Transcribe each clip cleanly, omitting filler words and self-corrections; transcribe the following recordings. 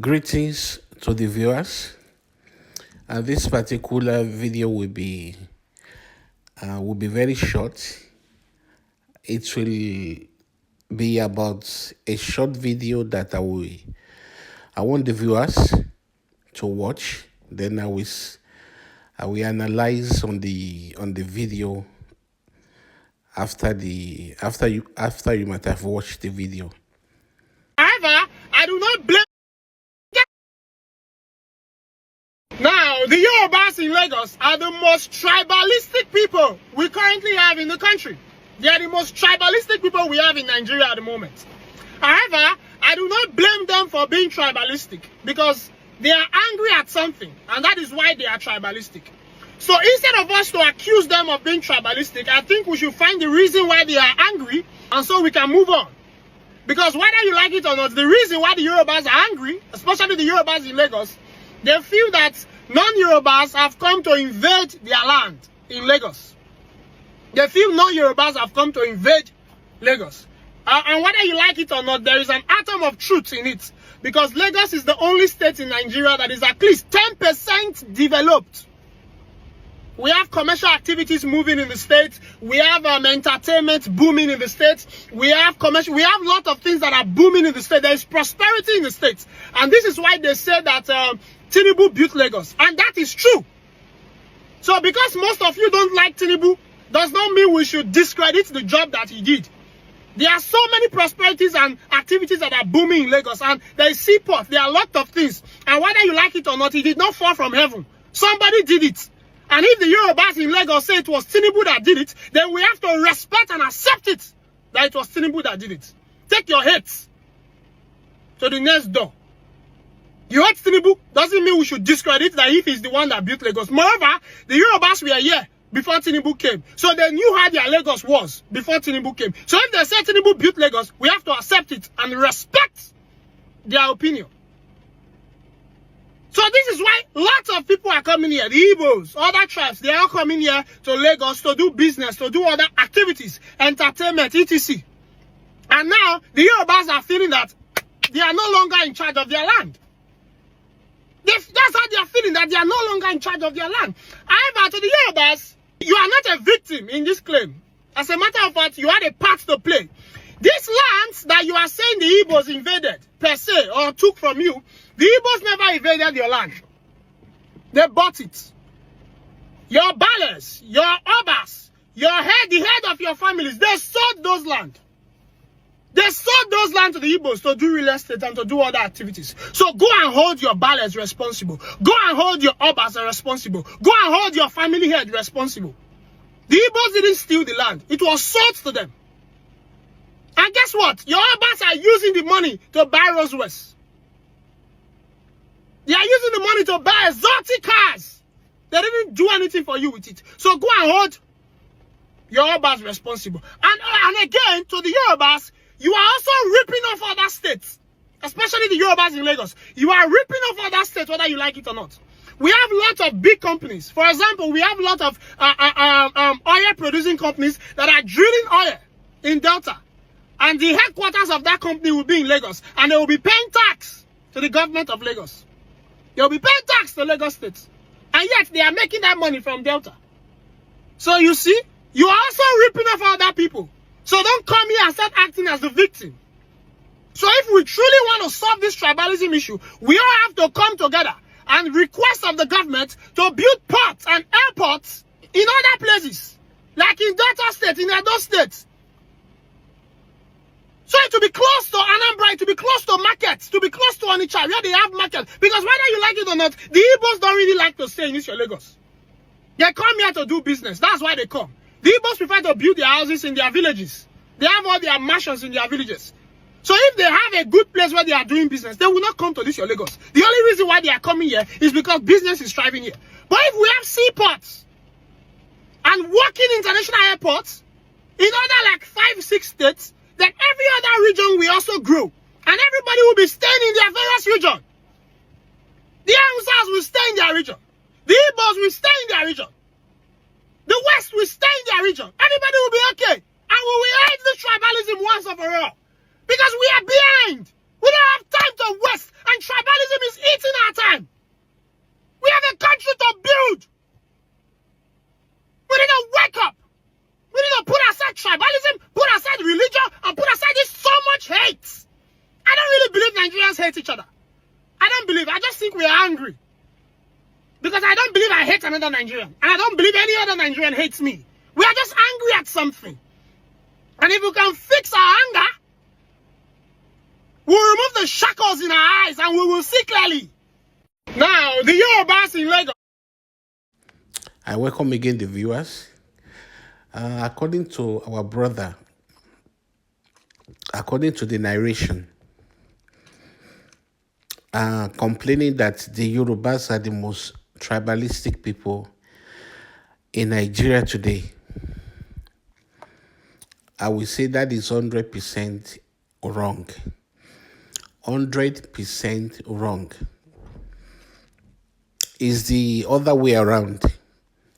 Greetings to the viewers. This particular video will be very short. It will be about a short video that I want the viewers to watch. Then I will analyze on the video after you might have watched the video. However, I do not blame. Now, the Yorubas in Lagos are the most tribalistic people we currently have in the country. They are the most tribalistic people we have in Nigeria at the moment. However, I do not blame them for being tribalistic because they are angry at something, and that is why they are tribalistic. So instead of us to accuse them of being tribalistic, I think we should find the reason why they are angry, and so we can move on. Because whether you like it or not, the reason why the Yorubas are angry, especially the Yorubas in Lagos, they feel that non-Yorubas have come to invade their land in Lagos. They feel non-Yorubas have come to invade Lagos. And whether you like it or not, there is an atom of truth in it. Because Lagos is the only state in Nigeria that is at least 10% developed. We have commercial activities moving in the state. We have entertainment booming in the state. We have a lot of things that are booming in the state. There is prosperity in the state. And this is why they say that Tinubu built Lagos. And that is true. So because most of you don't like Tinubu, does not mean we should discredit the job that he did. There are so many prosperities and activities that are booming in Lagos. And there is seaport. There are a lot of things. And whether you like it or not, it did not fall from heaven. Somebody did it. And if the Yorubas in Lagos say it was Tinubu that did it, then we have to respect and accept it that it was Tinubu that did it. Take your hate to the next door. You hate Tinubu doesn't mean we should discredit that if he's the one that built Lagos. Moreover, the Yorubas were here before Tinubu came. So they knew how their Lagos was before Tinubu came. So if they say Tinubu built Lagos, we have to accept it and respect their opinion. So this is why lots of people are coming here. The Igbos, other tribes, they are all coming here to Lagos to do business, to do other activities, entertainment, etc. And now the Yorubas are feeling that they are no longer in charge of their land. That's how they are feeling, that they are no longer in charge of their land. However, to the Yorubas, you are not a victim in this claim. As a matter of fact, you had a part to play. These lands that you are saying the Igbos invaded, per se, or took from you, the Igbos never invaded your land. They bought it. Your ballers, your obas, the head of your families, they sold those land. They sold those land to the Igbos to do real estate and to do other activities. So go and hold your ballers responsible. Go and hold your obas responsible. Go and hold your family head responsible. The Igbos didn't steal the land. It was sold to them. And guess what? Your obas are using the money to buy Rolls-Royce. They are using the money to buy exotic cars. They didn't do anything for you with it. So go and hold your Yorubas responsible. And again, to the Yorubas, you are also ripping off other states. Especially the Yorubas in Lagos. You are ripping off other states whether you like it or not. We have lots of big companies. For example, we have a lot of oil producing companies that are drilling oil in Delta. And the headquarters of that company will be in Lagos. And they will be paying tax to the government of Lagos. They will be paying tax to Lagos State. And yet, they are making that money from Delta. So you see, you are also ripping off other people. So don't come here and start acting as the victim. So if we truly want to solve this tribalism issue, we all have to come together and request of the government to build ports and airports in other places. Like in Delta State, in Edo State. So to be close to Anambra, to be close to markets, to be close to Onitsha, where they have markets. Because whether you like it or not, the Igbos don't really like to stay in East Lagos. They come here to do business. That's why they come. The Igbos prefer to build their houses in their villages. They have all their mansions in their villages. So if they have a good place where they are doing business, they will not come to this your Lagos. The only reason why they are coming here is because business is thriving here. But if we have seaports and working international airports in other like 5-6 states, then every other region will also grow. And everybody will be staying in their various region. The Hausas will stay in their region. The Igbos will stay in their region. The West will stay in their region. Everybody will be okay. And we will end this tribalism once and for all. Because we are behind. We don't have time to waste. And tribalism Nigerians hate each other. I don't believe. I just think we are angry. Because I don't believe I hate another Nigerian. And I don't believe any other Nigerian hates me. We are just angry at something. And if we can fix our anger, we'll remove the shackles in our eyes and we will see clearly. Now, the Yorubas in Lagos. I welcome again the viewers. According to our brother, according to the narration, complaining that the Yorubas are the most tribalistic people in Nigeria today, I will say that is 100% wrong. 100% wrong. It's the other way around.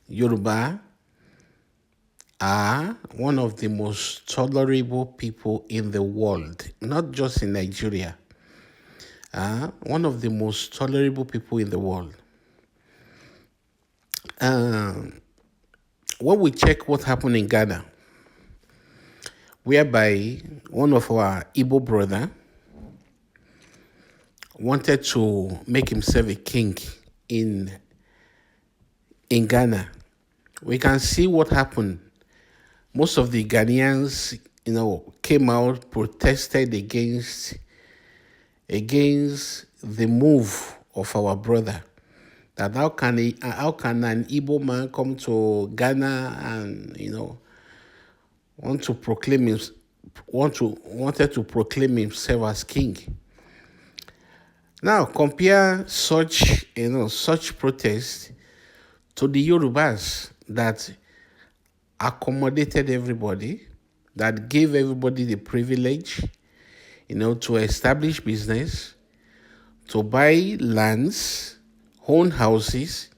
Yoruba are one of the most tolerable people in the world, not just in Nigeria. One of the most tolerable people in the world. When we check what happened in Ghana, whereby one of our Igbo brother wanted to make himself a king in Ghana, we can see what happened. Most of the Ghanaians, came out, protested against the move of our brother. That how can an Igbo man come to Ghana and wanted to proclaim himself as king? Now compare such protest to the Yorubas that accommodated everybody, that gave everybody the privilege, to establish business, to buy lands, own houses,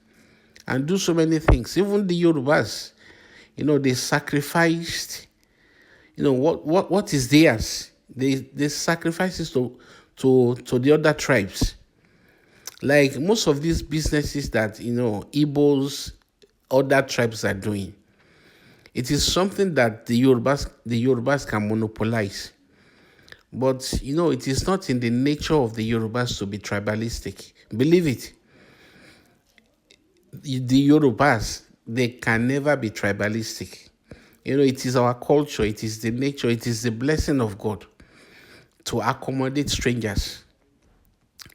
and do so many things. Even the Yorubas, they sacrificed, what is theirs. They sacrifices to the other tribes. Like most of these businesses that, Igbos, other tribes are doing, it is something that the Yorubas can monopolize. But, it is not in the nature of the Yorubas to be tribalistic. Believe it. The Yorubas, they can never be tribalistic. It is our culture, it is the nature, it is the blessing of God to accommodate strangers.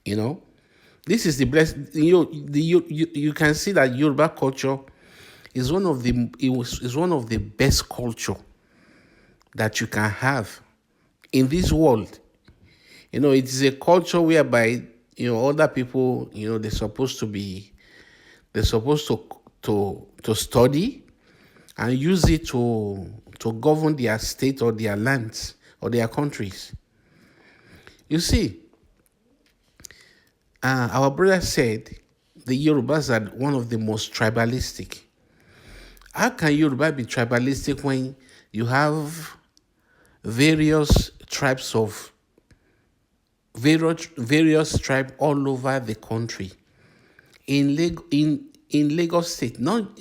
This is the blessing. You can see that Yoruba culture is one of the best culture that you can have in this world. It is a culture whereby other people they're supposed to study and use it to govern their state or their lands or their countries. You see, our brother said the Yorubas are one of the most tribalistic. How can Yoruba be tribalistic when you have various tribes all over the country? In Lagos State, not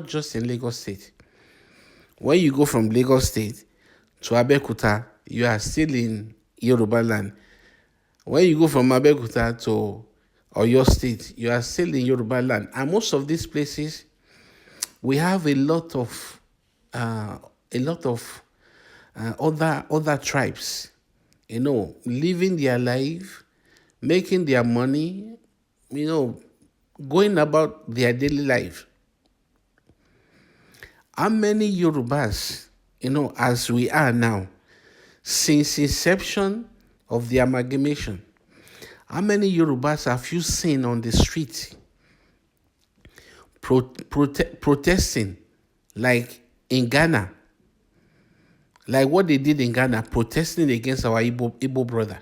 just in Lagos State. When you go from Lagos State to Abeokuta, you are still in Yoruba land. When you go from Abeokuta to Oyo State, you are still in Yoruba land. And most of these places, we have a lot of other tribes, living their life, making their money, going about their daily life. How many Yorubas, as we are now, since inception of the amalgamation, how many Yorubas have you seen on the street protesting, like in Ghana, like what they did in Ghana, protesting against our Igbo brother?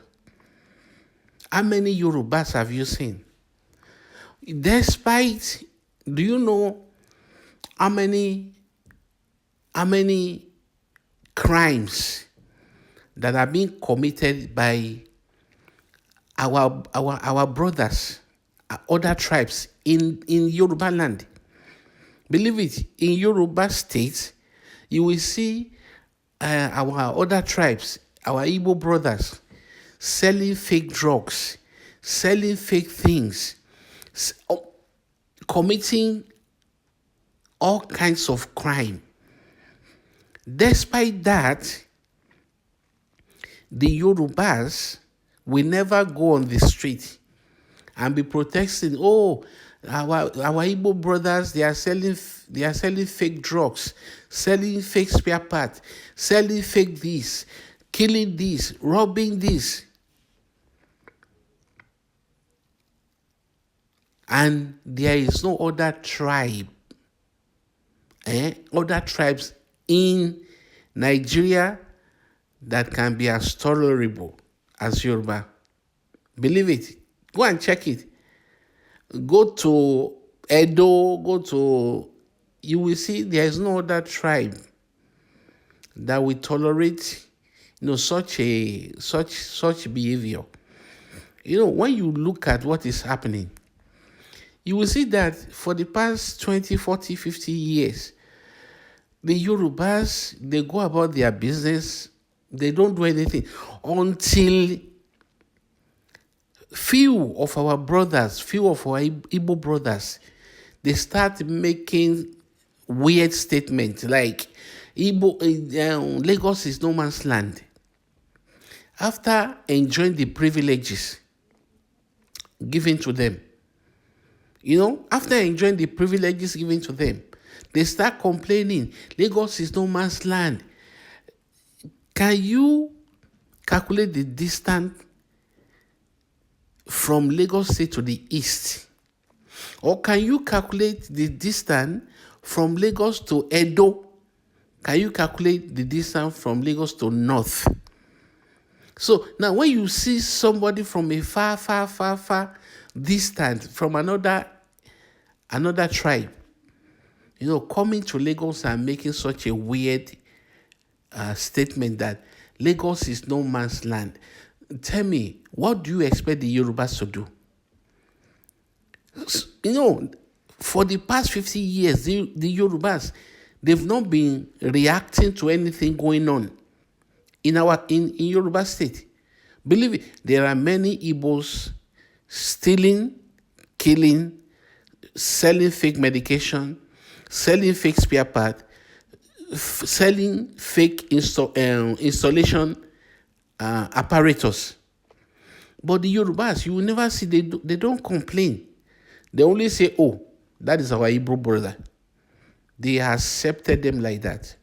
How many Yorubas have you seen? Despite, do you know how many crimes that are being committed by our brothers, other tribes in Yoruba land? Believe it, in Yoruba state, you will see our other tribes, our Igbo brothers, selling fake drugs, selling fake things, committing all kinds of crime. Despite that, the Yorubas will never go on the street and be protesting. Oh, our Igbo brothers, they are selling fake drugs, selling fake spare parts, selling fake this, killing this, robbing this. And there is no other tribe, other tribes in Nigeria that can be as tolerable as Yoruba. Believe it. Go and check it. Go to Edo, you will see there is no other tribe that will tolerate, such behavior. When you look at what is happening, you will see that for the past 20, 40, 50 years, the Yorubas, they go about their business, they don't do anything until few of our Igbo brothers, they start making weird statements like Lagos is no man's land. After enjoying the privileges given to them, they start complaining, Lagos is no man's land. Can you calculate the distance from Lagos State to the east? Or can you calculate the distance from Lagos to Edo? Can you calculate the distance from Lagos to north? So now when you see somebody from a far distance from another tribe, coming to Lagos and making such a weird statement that Lagos is no man's land, tell me, what do you expect the Yorubas to do? For the past 50 years, the Yorubas, they've not been reacting to anything going on in Yoruba state. Believe it, there are many Igbos stealing, killing, selling fake medication, selling fake spare part, selling fake installation apparatus. But the Yorubas, you will never see, they don't complain. They only say, oh, that is our Igbo brother. They accepted them like that.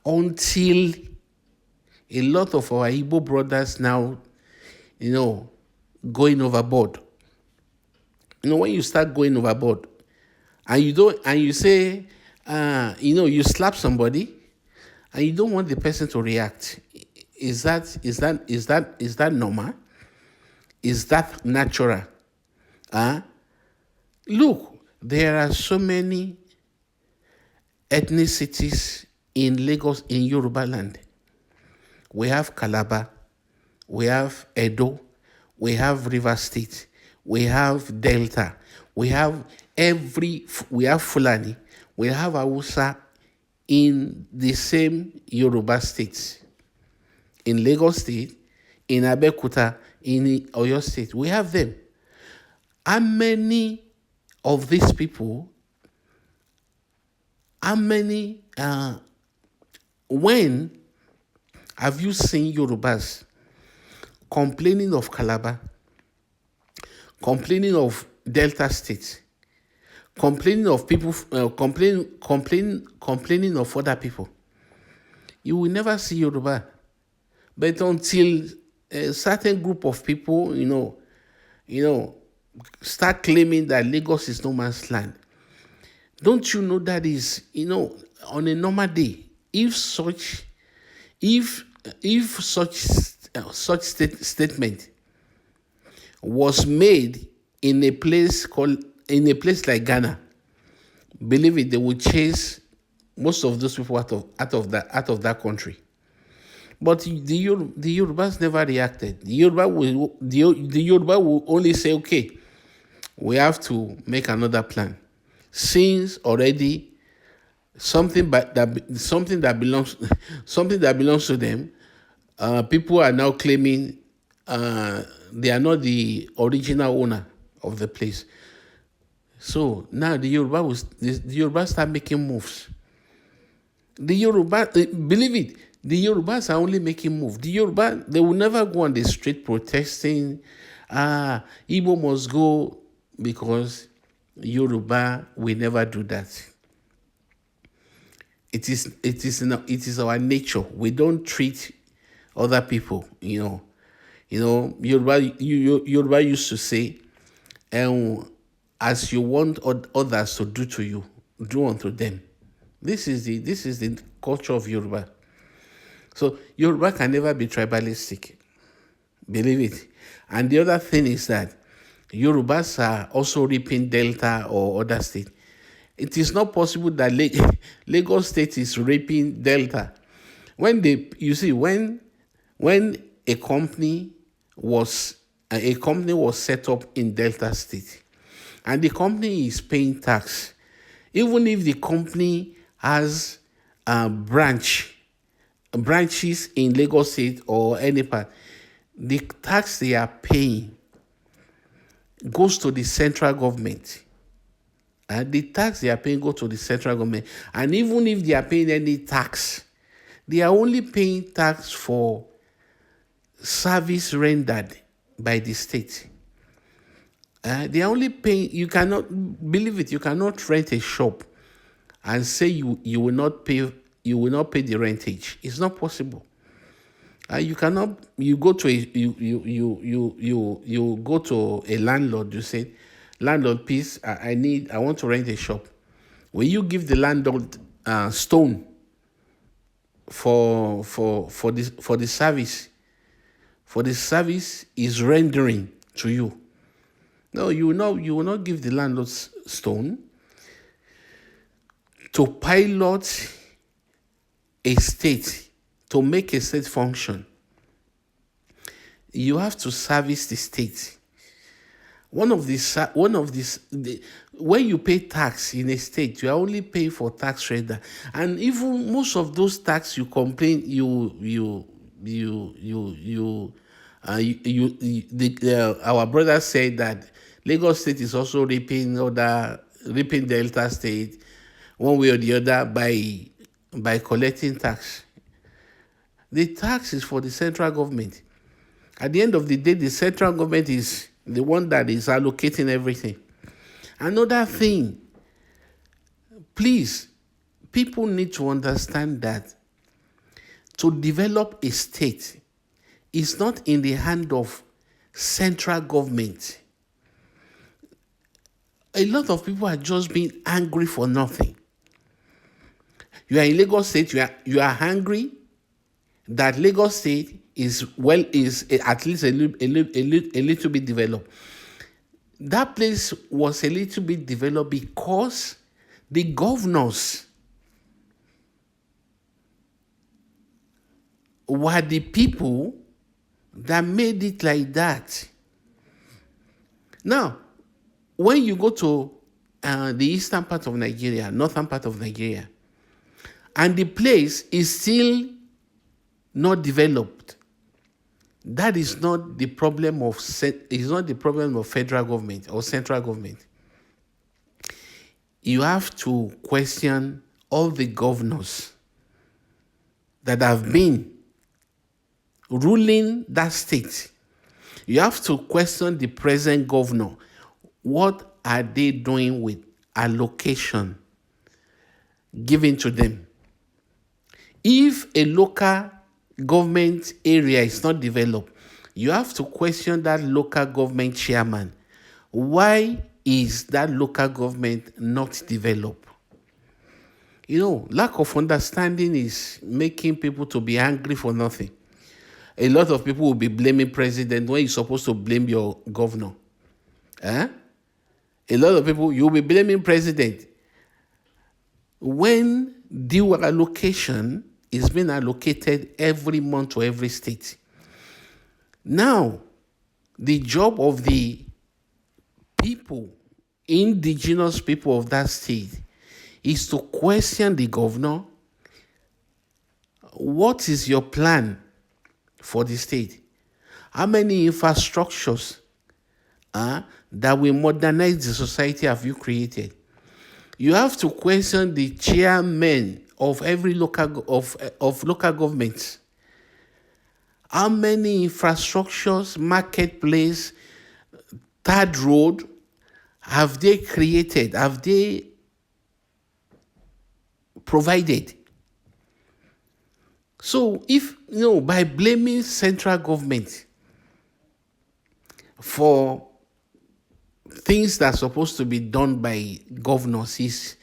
Until a lot of our Igbo brothers now, going overboard. When you start going overboard, and you say, you slap somebody, and you don't want the person to react. Is that normal? Is that natural? Look, there are so many ethnicities in Lagos, in Yoruba land. We have Calabar, we have Edo, we have River State, we have Delta, we have Fulani, we have Hausa in the same Yoruba states. In Lagos State, in Abeokuta, in Oyo State, we have them. How many of these people, when have you seen Yorubas complaining of Calabar, complaining of Delta State, complaining of people, complaining of other people? You will never see Yoruba. But until a certain group of people, start claiming that Lagos is no man's land, don't you know that is, on a normal day, if such statement was made in a place like Ghana, believe it, they would chase most of those people out of that country. But the Yorubas never reacted. The Yoruba will only say, okay, we have to make another plan. Since already something that belongs to them, people are now claiming they are not the original owner of the place. So now the Yoruba start making moves. The Yoruba, believe it, the Yorubas are only making moves. The Yoruba, they will never go on the street protesting. Igbo must go, because Yoruba will never do that. It is our nature. We don't treat other people. Yoruba used to say, as you want others to do to you, do unto them. This is the culture of Yoruba. So Yoruba can never be tribalistic. Believe it. And the other thing is that Yorubas are also reaping Delta or other state. It is not possible that Lagos State is raping Delta. When a company was set up in Delta State, and the company is paying tax, even if the company has branches in Lagos State or any part, the tax they are paying goes to the central government. And the tax they are paying go to the central government. And even if they are paying any tax, they are only paying tax for service rendered by the state. They are only paying. You cannot believe it. You cannot rent a shop and say you will not pay the rentage. It's not possible. You cannot. You go to a landlord. You say, landlord, please, I want to rent a shop. Will you give the landlord stone for the service? For the service is rendering to you. No, you will not give the landlord stone to pilot a state, to make a state function. You have to service the state. When you pay tax in a state, you are only paying for tax render, and even most of those tax you complain our brother said that Lagos State is also reaping Delta State one way or the other by collecting tax. The tax is for the central government. At the end of the day, the central government is the one that is allocating everything. Another thing, please, people need to understand that to develop a state is not in the hand of central government. A lot of people are just being angry for nothing. You are in Lagos State, you are angry that Lagos State is at least a little bit developed. That place was a little bit developed because the governors were the people that made it like that. Now, when you go to the eastern part of Nigeria, northern part of Nigeria, and the place is still not developed, that is not the problem of federal government or central government. You have to question all the governors that have been ruling that state. You have to question the present governor. What are they doing with allocation given to them? If a local government area is not developed, you have to question that local government chairman. Why is that local government not developed? Lack of understanding is making people to be angry for nothing. A lot of people will be blaming president when you're supposed to blame your governor. A lot of people, you'll be blaming president when due allocation is being allocated every month to every state. Now, the job of the people, indigenous people of that state, is to question the governor. What is your plan for the state? How many infrastructures that will modernize the society have you created? You have to question the chairman of every of local governments. How many infrastructures, marketplace, third road have they created? Have they provided? So if by blaming central government for things that are supposed to be done by governors it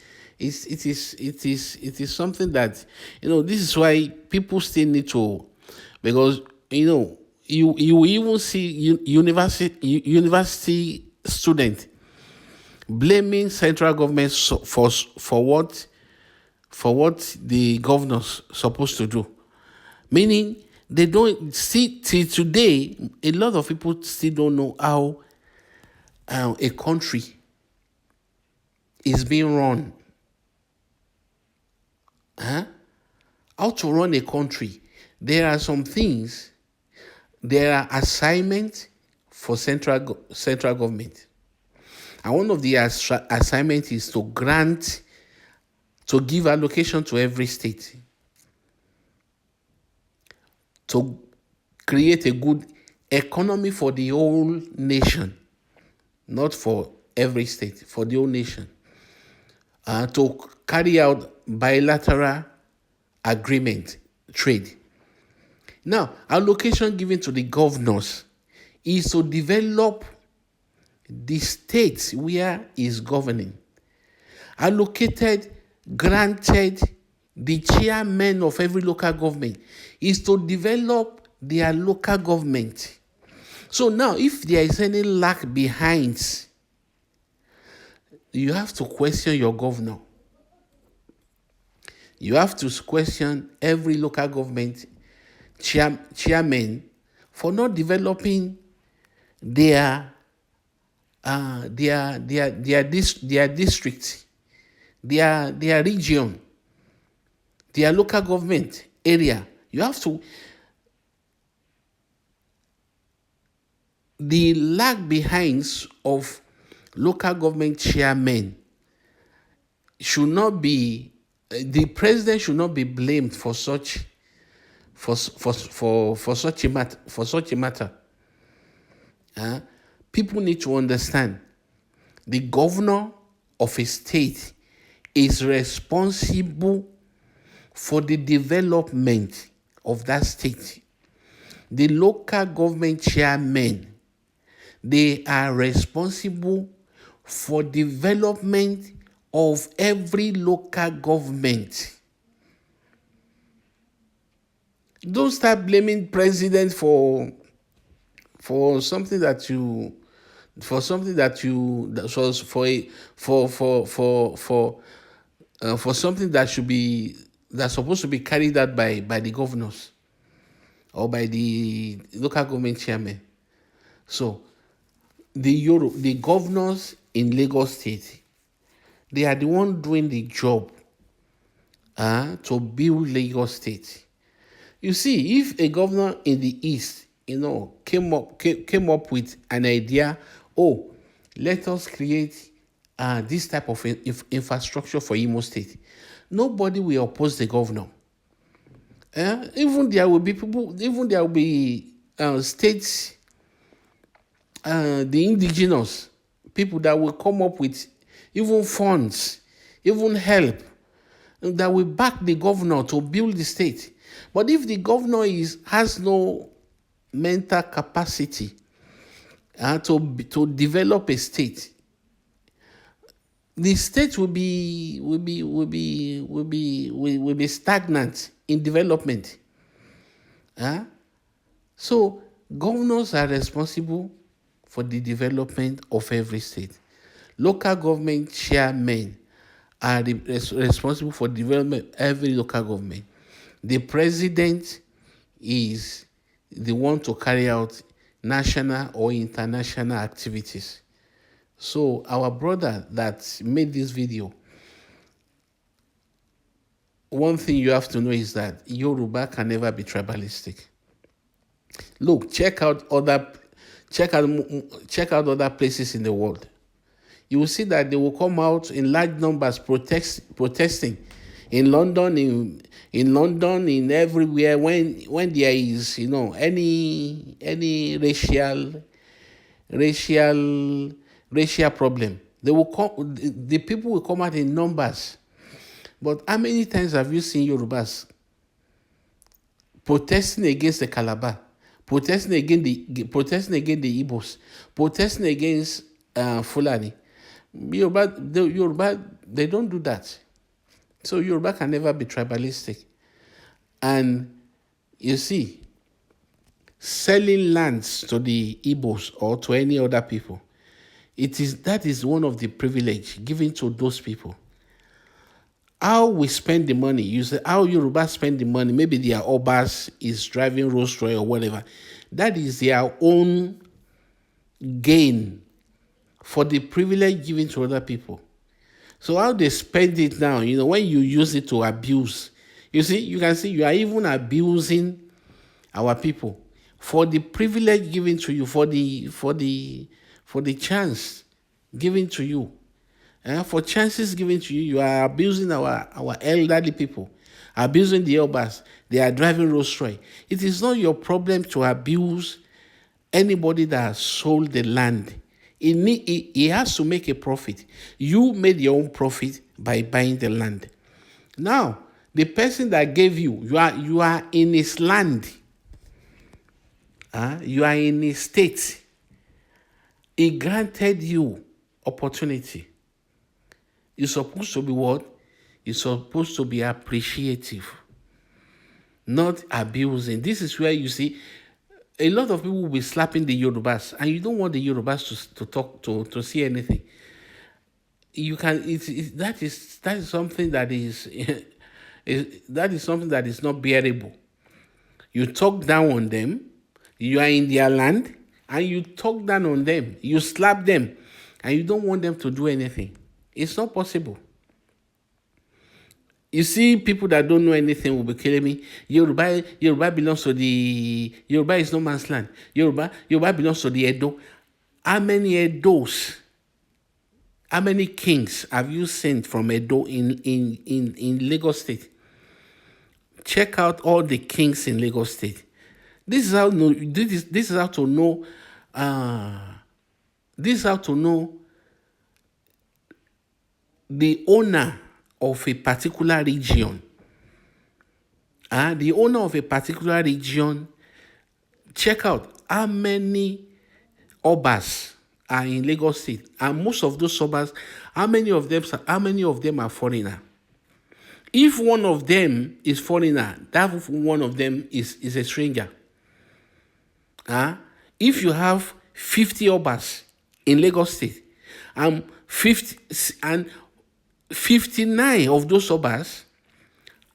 is something that this is why people still need to, because you even see university student blaming central government for what the governors supposed to do, meaning they don't see till today. A lot of people still don't know how a country is being run. How to run a country. There are some things, there are assignments for central government. And one of the assignments is to give allocation to every state, to create a good economy for the whole nation, not for every state, for the whole nation, to carry out bilateral agreement, trade. Now, allocation given to the governors is to develop the states where is governing. Allocated, granted, the chairman of every local government is to develop their local government. So now, if there is any lack behind, you have to question your governor. You have to question every local government chairman for not developing their district, their region, their local government area. You have to. The lag behinds of local government chairmen should not be. The president should not be blamed for such a matter. People need to understand the governor of a state is responsible for the development of that state. The local government chairmen, they are responsible for development of every local government. Don't start blaming president for something that you for something that was for something that should be that's supposed to be carried out by the governors or by the local government chairman. So the governors in Lagos State, they are the one doing the job to build Lagos State. You see, if a governor in the East, came up with an idea, let us create this type of infrastructure for Imo State, nobody will oppose the governor. Even there will be people, even there will be states, the indigenous people that will come up with even funds, even help, that will back the governor to build the state. But if the governor has no mental capacity to develop a state, the state will be stagnant in development. So governors are responsible for the development of every state. Local government chairmen are responsible for development of every local government. The president is the one to carry out national or international activities. So our brother that made this video, one thing you have to know is that Yoruba can never be tribalistic. Look, check out check out other places in the world. You will see that they will come out in large numbers protesting in London, in everywhere when there is, any racial racial problem. They will come. The people will come out in numbers. But how many times have you seen Yorubas protesting against the Calabar, protesting against the Igbos, protesting against Fulani? Yoruba, they don't do that. So Yoruba can never be tribalistic. And you see, selling lands to the Igbos or to any other people, that is one of the privilege given to those people. How we spend the money, you say how Yoruba spend the money, maybe their Obas is driving Rolls Royce or whatever. That is their own gain for the privilege given to other people. So how they spend it now, when you use it to abuse, you can see you are even abusing our people for the privilege given to you, for the chance given to you. For chances given to you, you are abusing our elderly people, abusing the Obas. They are driving Rolls Royce. It is not your problem to abuse anybody that has sold the land. He has to make a profit. You made your own profit by buying the land. Now, the person that gave you are in his land. You are in his state. He granted you opportunity. You're supposed to be what? You're supposed to be appreciative, not abusing. This is where you see a lot of people will be slapping the Yorubas, and you don't want the Yorubas to talk to see anything. You can. That is something that is that is something that is not bearable. You talk down on them. You are in their land, and you talk down on them. You slap them, and you don't want them to do anything. It's not possible. You see, people that don't know anything will be killing me. Yoruba belongs to Yoruba is no man's land. Yoruba belongs to the Edo. How many Edos? How many kings have you seen from Edo in Lagos State? Check out all the kings in Lagos State. This is how to know. This is how to know the owner of a particular region. The owner of a particular region, check out how many Obas are in Lagos State. And most of those Obas, how many of them are foreigner? If one of them is foreigner, that one of them is a stranger. If you have 50 Obas in Lagos State, and 59 of those Obas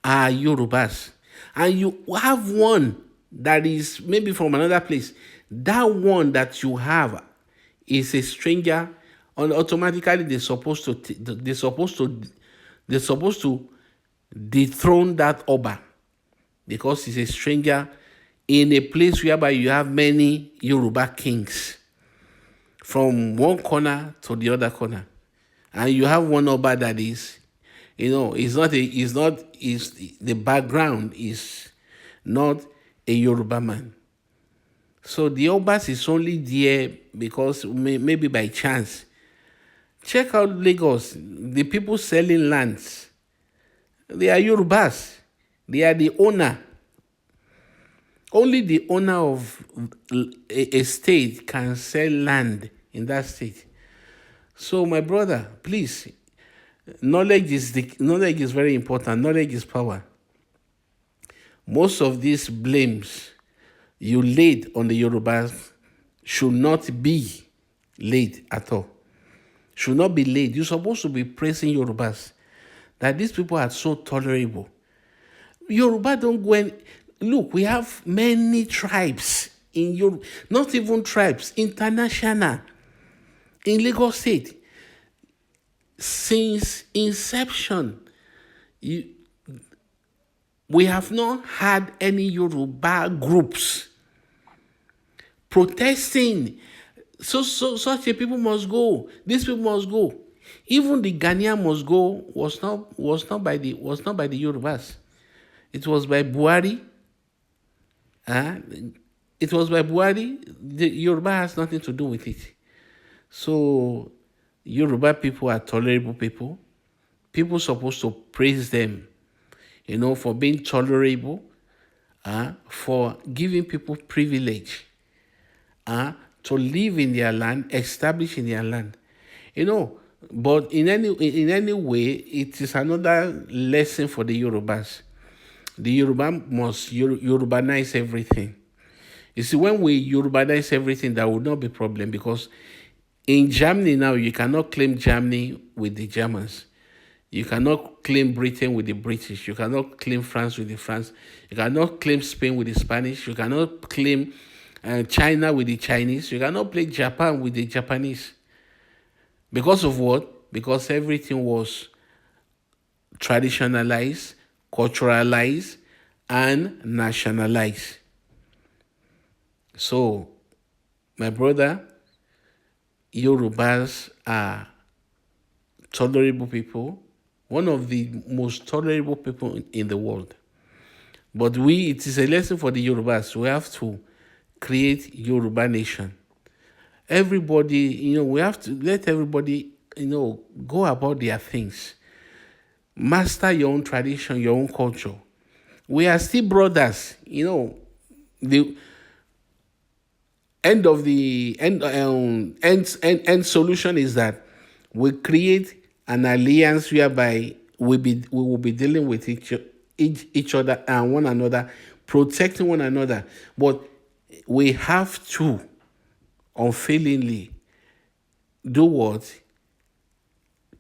are Yorubas, and you have one that is maybe from another place, that one that you have is a stranger, and automatically they're supposed to dethrone that Oba because he's a stranger in a place whereby you have many Yoruba kings from one corner to the other corner. And you have one Oba that is, the background is not a Yoruba man. So the Obas is only there because maybe by chance. Check out Lagos. The people selling lands, they are Yorubas. They are the owner. Only the owner of a state can sell land in that state. So, my brother, please, knowledge is very important. Knowledge is power. Most of these blames you laid on the Yorubas should not be laid at all. Should not be laid. You're supposed to be praising Yorubas, that these people are so tolerable. Yoruba don't go and look. We have many tribes in Europe, not even tribes, international. In Lagos State, since inception, we have not had any Yoruba groups protesting. Such a people must go. These people must go. Even the Ghanaian must go was not by the Yorubas. It was by Buhari. Uh, it was by Buhari. The Yoruba has nothing to do with it. So Yoruba people are tolerable people. People supposed to praise them, for being tolerable, for giving people privilege, to live in their land, establish in their land. But in any way, it is another lesson for the Yorubas. The Yoruba must Yorubanize everything. You see, when we Yorubanize everything, there will not be problem, because in Germany now, you cannot claim Germany with the Germans. You cannot claim Britain with the British. You cannot claim France with the France. You cannot claim Spain with the Spanish. You cannot claim China with the Chinese. You cannot play Japan with the Japanese. Because of what? Because everything was traditionalized, culturalized, and nationalized. So, my brother, Yorubas are tolerable people, one of the most tolerable people in the world. But it is a lesson for the Yorubas. We have to create Yoruba nation. Everybody, we have to let everybody, go about their things. Master your own tradition, your own culture. We are still brothers. The end solution is that we create an alliance whereby we will be dealing with each other and one another, protecting one another. But we have to unfailingly do what?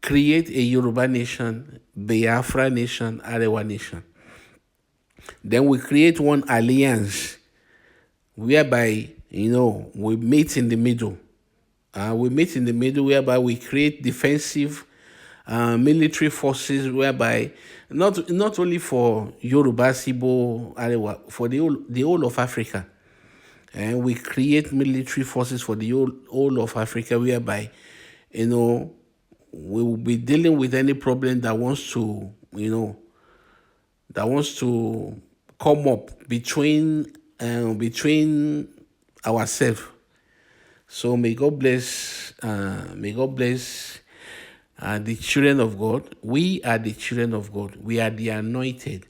Create a Yoruba nation, Biafra nation, Arewa nation. Then we create one alliance whereby, we meet in the middle. We meet in the middle whereby we create defensive military forces, whereby not only for Yoruba, Sibo, Arewa, for the whole of Africa. And we create military forces for the whole of Africa, whereby, we will be dealing with any problem that wants to, come up between ourselves. So may God bless. The children of God. We are the children of God. We are the anointed.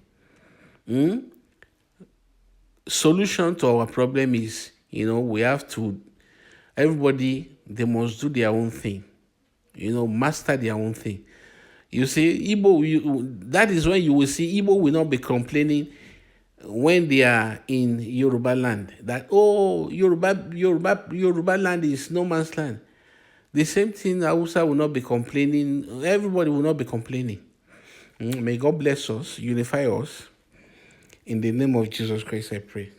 Solution to our problem is, we have to. Everybody, they must do their own thing. Master their own thing. You see, that is when you will see Igbo will not be complaining when they are in Yoruba land. That, Yoruba land is no man's land. The same thing, Hausa will not be complaining. Everybody will not be complaining. May God bless us, unify us. In the name of Jesus Christ, I pray.